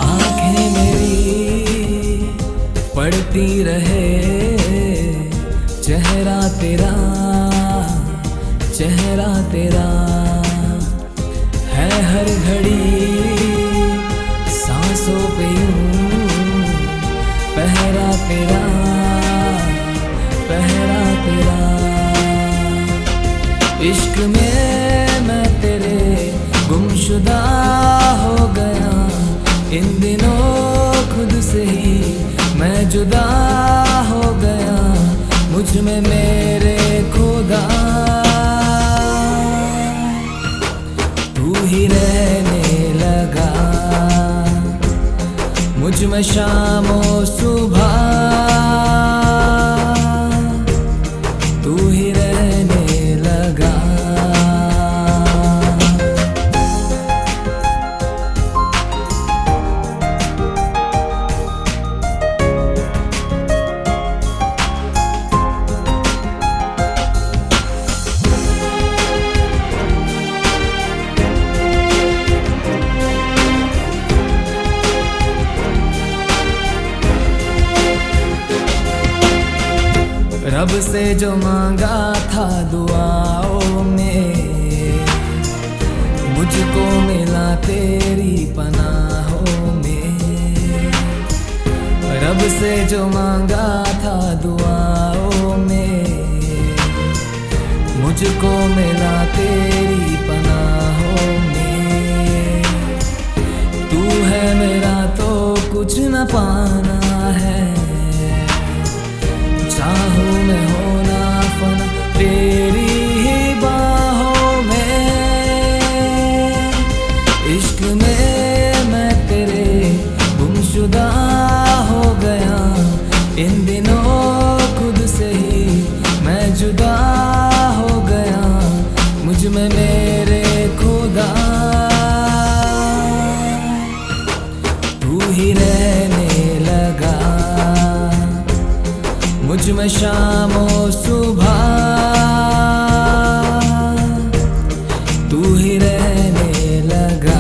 आंखें मेरी पढ़ती रहे चेहरा तेरा, चेहरा तेरा है हर घड़ी सांसों पे यूं पहरा तेरा, पहरा तेरा। इश्क में मैं तेरे गुमशुदा हो गया, इन दिनों खुद से ही मैं जुदा हो गया, मुझ में मेरे खुदा तू ही रहने लगा, मुझ में शाम और सुबह तू ही रहने लगा। रब से जो मांगा था दुआओं में, मुझको मिला तेरी पनाहों में। रब से जो मांगा था दुआओं में, मुझको मिला तेरी पनाहों में। तू है मेरा तो कुछ न पाना है, चाहूं मैं होना फना तेरी ही बाहों में। इश्क में मैं तेरे गुमशुदा हो गया, इन दिनों खुद से ही मैं जुदा हो गया, मुझ में मेरे खुदा तू ही रहने लगा, मुझ में शाम और सुबह तू ही रहने लगा।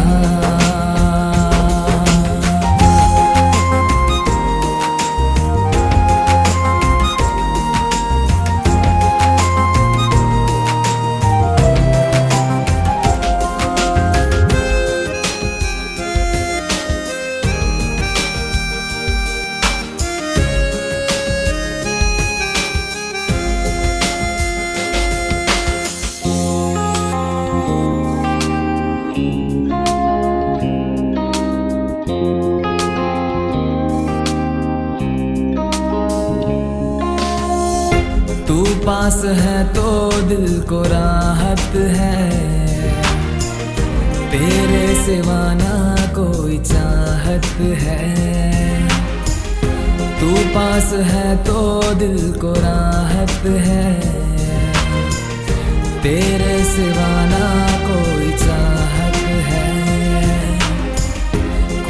तू पास है तो दिल को राहत है, तेरे सिवा ना कोई चाहत है। तू पास है तो दिल को राहत है, तेरे सिवा ना कोई चाहत है।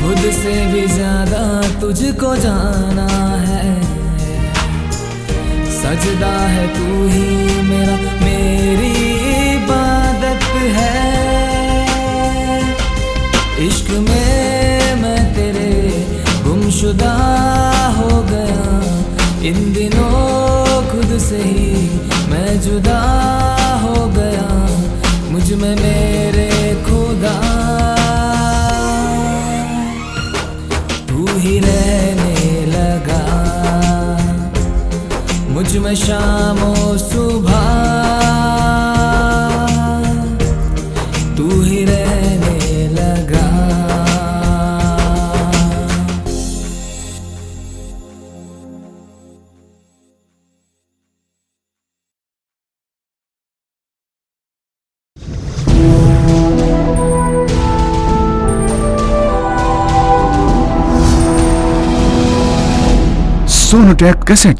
खुद से भी ज्यादा तुझको जाना है, सजदा है तू ही मेरा, मेरी इबादत है। इश्क में मैं तेरे गुमशुदा हो गया, इन दिनों खुद से ही मैं जुदा हो गया, मुझ में मेरे खुदा तू ही रहने लगा, मुझ में शाम और सुबह तू ही रहने लगा। सोनोटेक कैसेट।